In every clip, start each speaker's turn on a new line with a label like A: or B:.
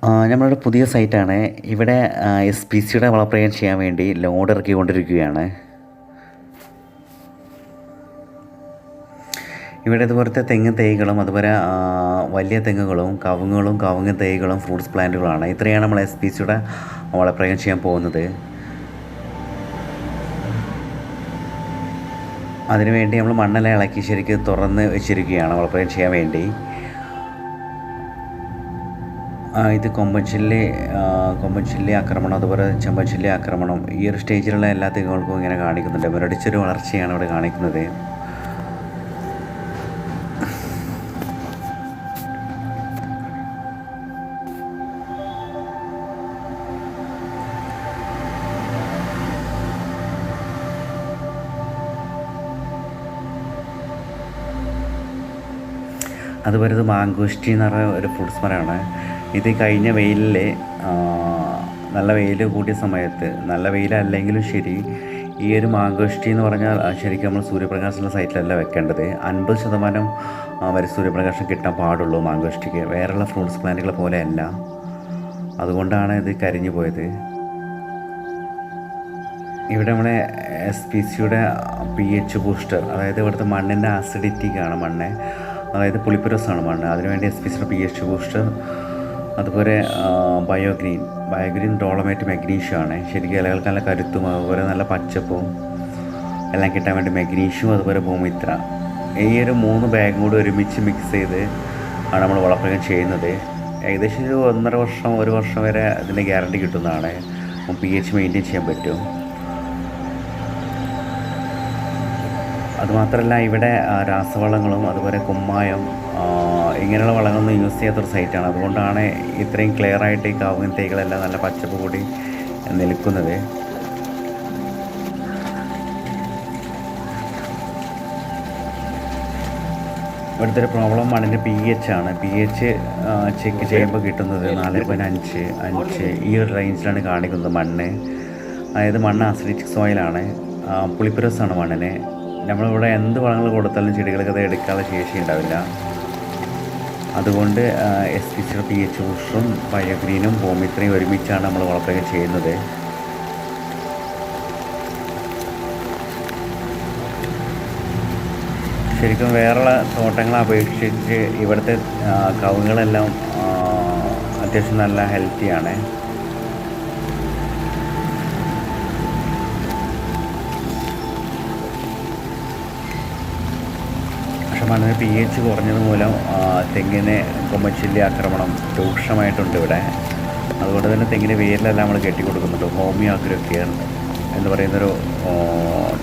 A: നമ്മളുടെ പുതിയ സൈറ്റാണ്. ഇവിടെ SPCയുടെ വളപ്രയോഗം ചെയ്യാൻ വേണ്ടി ലോഡ് ഇറക്കിക്കൊണ്ടിരിക്കുകയാണ്. ഇവിടെ ഇതുപോലത്തെ തെങ്ങ് തൈകളും അതുപോലെ വലിയ തെങ്ങുകളും കവുങ്ങ് തൈകളും ഫ്രൂട്ട്സ് പ്ലാന്റുകളാണ്. ഇത്രയാണ് നമ്മൾ SPCയുടെ വളപ്രയോഗം ചെയ്യാൻ പോകുന്നത്. അതിനുവേണ്ടി നമ്മൾ മണ്ണെല്ലാം ഇളക്കി ശരിക്കും തുറന്ന് വെച്ചിരിക്കുകയാണ് വളപ്രയോഗം ചെയ്യാൻ വേണ്ടി. ഇത് കൊമ്പൻചില്ലി ആക്രമണം, അതുപോലെ ചെമ്പൻചില്ലി ആക്രമണം, ഈ ഒരു സ്റ്റേജിലുള്ള എല്ലാ തെങ്ങുകൾക്കും ഇങ്ങനെ കാണിക്കുന്നുണ്ട്. മുരടിച്ചൊരു വളർച്ചയാണ് ഇവിടെ കാണിക്കുന്നത്. അതുപോലെ ഇത് മാങ്കോസ്റ്റി എന്ന് പറഞ്ഞ ഒരു ഫ്രൂട്ട്സ് മരമാണ്. ഇത് കഴിഞ്ഞ വെയിലിൽ നല്ല വെയിൽ കൂടിയ സമയത്ത്, നല്ല വെയിലല്ലെങ്കിലും ശരി, ഈ ഒരു മാങ്കോസ്റ്റി എന്ന് പറഞ്ഞാൽ ശരിക്കും നമ്മൾ സൂര്യപ്രകാശമുള്ള സൈറ്റിലല്ല വെക്കേണ്ടത്. 50% വരെ സൂര്യപ്രകാശം കിട്ടാൻ പാടുള്ളൂ മാങ്കോസ്റ്റിക്ക്. വേറെയുള്ള ഫ്രൂട്ട്സ് പ്ലാന്റുകളെ പോലെയല്ല. അതുകൊണ്ടാണ് ഇത് കരിഞ്ഞു പോയത്. ഇവിടെ നമ്മുടെ SPCയുടെ pH ബൂസ്റ്റർ, അതായത് ഇവിടുത്തെ മണ്ണിൻ്റെ ആസിഡിറ്റിക്കാണ് മണ്ണ്, അതായത് പുളിപ്പുരസമാണ് മണ്ണ്. അതിനുവേണ്ടി SPCയുടെ pH ബൂസ്റ്റർ, അതുപോലെ ബയോഗ്രീൻ ഡോളമൈറ്റ് മഗ്നീഷ്യമാണ്. ശരിക്കും ഇലകൾക്ക് നല്ല കരുത്തും അതുപോലെ നല്ല പച്ചപ്പും എല്ലാം കിട്ടാൻ വേണ്ടി മഗ്നീഷ്യവും അതുപോലെ ഭൂമിത്ര, ഈ ഒരു 3 ബാഗും കൂടി ഒരുമിച്ച് മിക്സ് ചെയ്ത് ആണ് നമ്മൾ വളപ്രയോഗം ചെയ്യുന്നത്. ഏകദേശം ഒരു 1.5 വർഷം വരെ അതിൻ്റെ ഗ്യാരണ്ടി കിട്ടുന്നതാണ്. pH മെയിൻറ്റെയിൻ ചെയ്യാൻ പറ്റും. അതുമാത്രമല്ല ഇവിടെ രാസവളങ്ങളും അതുപോലെ കുമ്മായം ഇങ്ങനെയുള്ള വളങ്ങളൊന്നും യൂസ് ചെയ്യാത്തൊരു സൈറ്റാണ്. അതുകൊണ്ടാണ് ഇത്രയും ക്ലിയറായിട്ട് ഈ കവുങ്ങ് തൈകളെല്ലാം നല്ല പച്ചപ്പ് കൂടി നിൽക്കുന്നത്. ഇവിടുത്തെ ഒരു പ്രോബ്ലം മണ്ണിൻ്റെ pH ആണ്. pH ചെക്ക് ചെയ്യുമ്പോൾ കിട്ടുന്നത് 4.5 ഈ ഒരു റേഞ്ചിലാണ് കാണിക്കുന്നത് മണ്ണ്. അതായത് മണ്ണ് അസിഡിക് സോയിലാണ്, പുളിപ്പുരസാണ് മണ്ണിന്. നമ്മളിവിടെ എന്ത് വളങ്ങൾ കൊടുത്താലും ചെടികൾക്ക് അത് എടുക്കാനുള്ള ശേഷി ഉണ്ടാവില്ല. അതുകൊണ്ട് SPCയുടെ pH ബൂസ്റ്ററും ബയോഗ്രീനും ഭൂമിത്രയും ഒരുമിച്ചാണ് നമ്മൾ വളപ്രയോഗം ചെയ്യുന്നത്. ശരിക്കും വേറെയുള്ള തോട്ടങ്ങളെ അപേക്ഷിച്ച് ഇവിടുത്തെ കവുങ്ങുകളെല്ലാം അത്യാവശ്യം നല്ല ഹെൽത്തിയാണ്. മണ്ണിന് pH കുറഞ്ഞത് മൂലം തെങ്ങിന് കൊമ്പൻചില്ലി ആക്രമണം രൂക്ഷമായിട്ടുണ്ട് ഇവിടെ. അതുകൊണ്ട് തന്നെ തെങ്ങിന് വേരിലെല്ലാം നമ്മൾ കെട്ടിക്കൊടുക്കുന്നുണ്ട്. ഹോമിയോ അഗ്രോ കെയർ എന്ന് പറയുന്നൊരു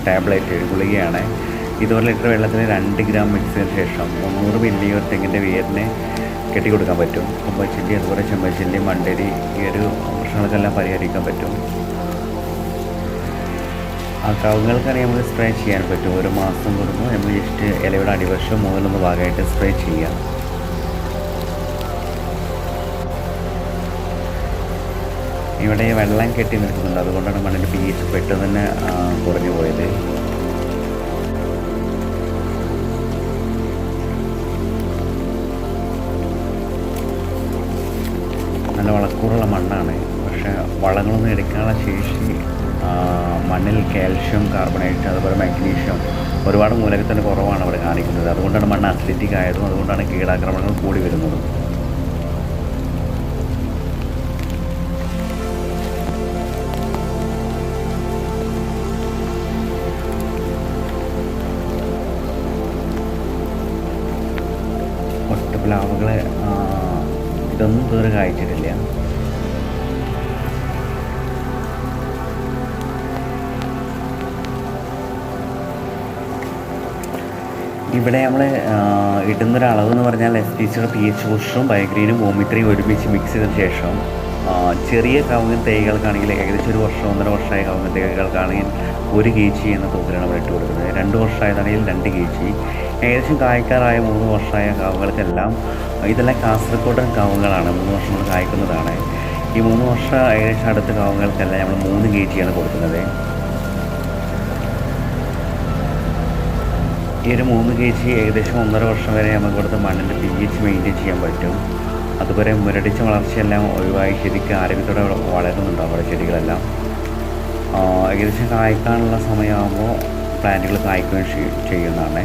A: ടാബ്ലറ്റ്, ഗുളികയാണ്. 1 ലിറ്റർ വെള്ളത്തിന് 2 ഗ്രാം മിക്സ് ചെയ്തതിന് ശേഷം 300 മില്ലി ഒരു തെങ്ങിൻ്റെ വേരിന് കെട്ടിക്കൊടുക്കാൻ പറ്റും. കൊമ്പൻചില്ലി അതുപോലെ ചെമ്പൻചില്ലി, മണ്ടരി, ഈ ഒരു പ്രശ്നങ്ങൾക്കെല്ലാം പരിഹരിക്കാൻ പറ്റും. ആ കവുങ്ങൾക്കാണെങ്കിൽ നമുക്ക് സ്പ്രേ ചെയ്യാൻ പറ്റും. 1 മാസം കൂടുമ്പോൾ നമ്മൾ ജസ്റ്റ് ഇലയുടെ അടിവശം 3-1 ഭാഗമായിട്ട് സ്പ്രേ ചെയ്യാം. ഇവിടെ വെള്ളം കെട്ടി നിൽക്കുന്നുണ്ട്. അതുകൊണ്ടാണ് മണ്ണിൻ്റെ pH പെട്ടെന്ന് തന്നെ കുറഞ്ഞു പോയത്. നല്ല വളക്കൂറുള്ള മണ്ണാണ്. പക്ഷേ വളങ്ങളൊന്നും എടുക്കാനുള്ള ശേഷി മണ്ണിൽ കാൽഷ്യം കാർബണേറ്റ് അതുപോലെ മഗ്നീഷ്യം ഒരുപാട് മൂലകത്തിൻ്റെ കുറവാണ് അവിടെ കാണിക്കുന്നത്. അതുകൊണ്ടാണ് മണ്ണ് അസിഡിറ്റിക് ആയതും അതുകൊണ്ടാണ് കീടാക്രമണങ്ങൾ കൂടി വരുന്നതും. ഒട്ടപ്ലാവുകളെ ഇതൊന്നും ഇതുവരെ കായ്ച്ചിട്ടില്ല. ഇവിടെ നമ്മൾ ഇടുന്നൊരളവ് എന്ന് പറഞ്ഞാൽ SPCയുടെ pH ബൂസ്റ്ററും ബയോഗ്രീനും ഭൂമിത്രയും ഒരുമിച്ച് മിക്സ് ചെയ്തതിന് ശേഷം ചെറിയ കവുങ്ങ് തൈകൾക്കാണെങ്കിൽ ഏകദേശം 1 വർഷം 1.5 വർഷമായ കവുങ്ങ് തൈകൾക്കാണെങ്കിൽ 1 kg എന്ന തോതിലാണ് നമ്മൾ ഇട്ട് കൊടുക്കുന്നത്. 2 വർഷമായതാണെങ്കിൽ 2 kg. ഏകദേശം കായ്ക്കാറായ 3 വർഷമായ കവുങ്ങൾക്കെല്ലാം, ഇതെല്ലാം കാസർഗോഡൻ കവുങ്ങുകളാണ്, 3 വർഷം കൊണ്ട് കായ്ക്കുന്നതാണ്. ഈ 3 വർഷം ഏകദേശം അടുത്ത കവുങ്ങൾക്കെല്ലാം നമ്മൾ 3 kg ആണ് കൊടുക്കുന്നത്. ഈ ഒരു 3 kg ഏകദേശം 1.5 വർഷം വരെ നമുക്ക് ഇവിടുത്തെ മണ്ണിൻ്റെ pH മെയിൻറ്റെയിൻ ചെയ്യാൻ പറ്റും. അതുപോലെ മുരടിച്ച വളർച്ചയെല്ലാം ഒഴിവായി ശരിക്കും ആരോഗ്യത്തോടെ വളരുന്നുണ്ട് അവിടെ ചെടികളെല്ലാം. ഏകദേശം കായ്ക്കാനുള്ള സമയമാകുമ്പോൾ പ്ലാന്റുകൾ കായ്ക്കുകയും ചെയ്യുന്നതാണ്.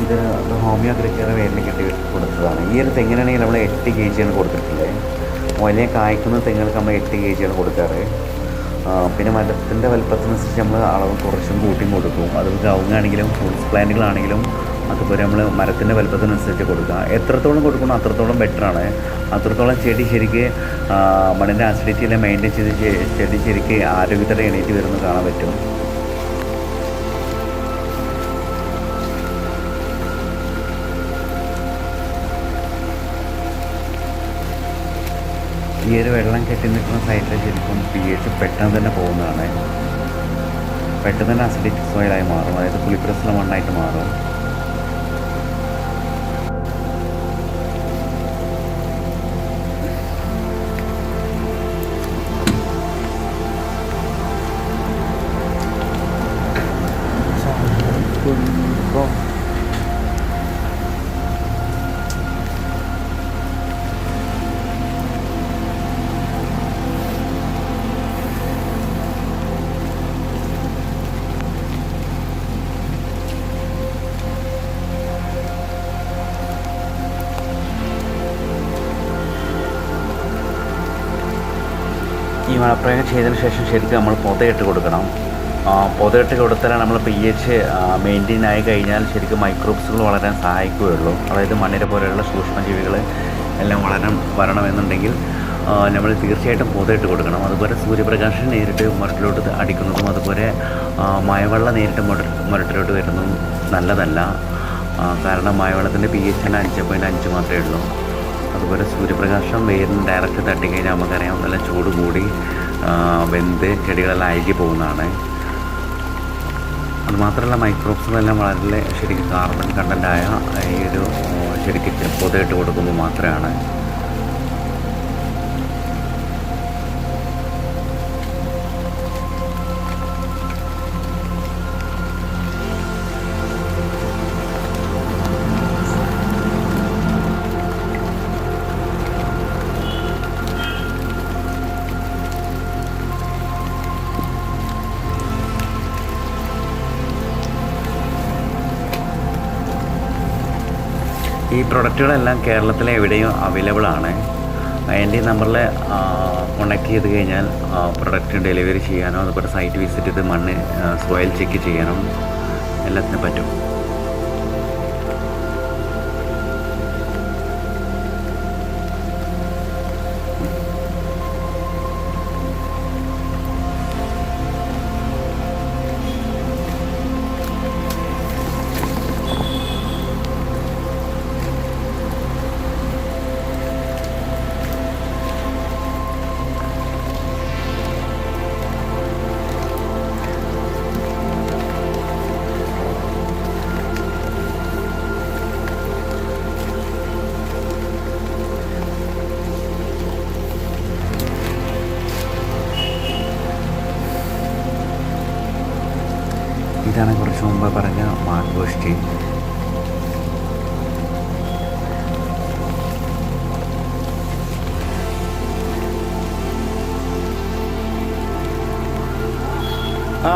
A: ഇത് ഹോമിയോ അഗ്രിക്കയുടെ പേരിൽ കിട്ടി കൊടുത്തതാണ്. ഈ ഒരു തെങ്ങിനാണെങ്കിൽ നമ്മൾ 8 kg ആണ് കൊടുത്തിട്ടുള്ളത്. വലിയ കായ്ക്കുന്ന തെങ്ങുകൾക്ക് നമ്മൾ 8 kg ആണ് കൊടുക്കാറ്. പിന്നെ മരത്തിൻ്റെ വലുപ്പത്തിനനുസരിച്ച് നമ്മൾ അളവ് കുറച്ചും കൂട്ടിയും കൊടുക്കും. അത് കവുങ്ങാണെങ്കിലും ഫ്രൂട്ട്സ് പ്ലാന്റുകളാണെങ്കിലും അതുപോലെ നമ്മൾ മരത്തിൻ്റെ വലുപ്പത്തിനനുസരിച്ച് കൊടുക്കുക. എത്രത്തോളം കൊടുക്കണം അത്രത്തോളം ബെറ്ററാണ്. അത്രത്തോളം ചെടി ശരിക്ക് മണ്ണിൻ്റെ ആസിഡിറ്റിയെല്ലാം മെയിൻറ്റെയിൻ ചെയ്ത് ചെടി ശരിക്ക് ആരോഗ്യത്തോടെ എണീറ്റ് വരുന്നത് കാണാൻ പറ്റും. ഈ ഒരു വെള്ളം കെട്ടി നിൽക്കുന്ന സൈഡിൽ ശരിക്കും pH പെട്ടെന്ന് തന്നെ പോകുന്നതാണ്. പെട്ടെന്ന് തന്നെ അസിഡിക് സോയിലായി മാറും. അതായത് പുളിപ്രസുള്ള മണ്ണായിട്ട് മാറും. ഈ വളപ്രയോഗം ചെയ്തതിന് ശേഷം ശരിക്കും നമ്മൾ പൊതയിട്ട് കൊടുക്കണം. പൊതയിട്ട് കൊടുത്താലാണ് നമ്മൾ pH മെയിൻറ്റെയിൻ ആയി കഴിഞ്ഞാൽ ശരിക്കും മൈക്രോബ്സുകൾ വളരാൻ സഹായിക്കുകയുള്ളൂ. അതായത് മണ്ണിര പോലെയുള്ള സൂക്ഷ്മജീവികൾ എല്ലാം വരണമെന്നുണ്ടെങ്കിൽ നമ്മൾ തീർച്ചയായിട്ടും പൊതയിട്ട് കൊടുക്കണം. അതുപോലെ സൂര്യപ്രകാശം നേരിട്ട് മുരട്ടിലോട്ട് അടിക്കുന്നതും അതുപോലെ മഴവെള്ളം നേരിട്ട് മുരട്ടിലോട്ട് വരുന്നതും നല്ലതല്ല. കാരണം മഴവെള്ളത്തിൻ്റെ pH 5.5 മാത്രമേ ഉള്ളൂ. അതുപോലെ സൂര്യപ്രകാശം വേരിന് ഡയറക്റ്റ് തട്ടിക്കഴിഞ്ഞാൽ നമുക്കറിയാം നല്ല ചൂട് കൂടി വെന്ത് ചെടികളെല്ലാം അഴുകി പോകുന്നതാണ്. അതുമാത്രമല്ല മൈക്രോബ്സുകളെല്ലാം വളരെ ശരിക്കും കാർബൺ കണ്ടൻ്റായ ഈ ഒരു ശരിക്കും പൊതയിട്ട് കൊടുക്കുമ്പോൾ മാത്രമാണ്. ഈ പ്രൊഡക്റ്റുകളെല്ലാം കേരളത്തിലെ എവിടെയും അവൈലബിൾ ആണ്. എൻ്റെ ഈ നമ്പറിൽ കോൺടാക്ട് ചെയ്ത് കഴിഞ്ഞാൽ പ്രൊഡക്റ്റ് ഡെലിവറി ചെയ്യാനോ അതുപോലെ സൈറ്റ് വിസിറ്റ് ചെയ്ത് മണ്ണ് സോയിൽ ചെക്ക് ചെയ്യാനോ എല്ലാത്തിനും പറ്റും. ഇതാണ് കുറച്ച് മുമ്പ് പറഞ്ഞ മാംഗോസ്റ്റി. ആ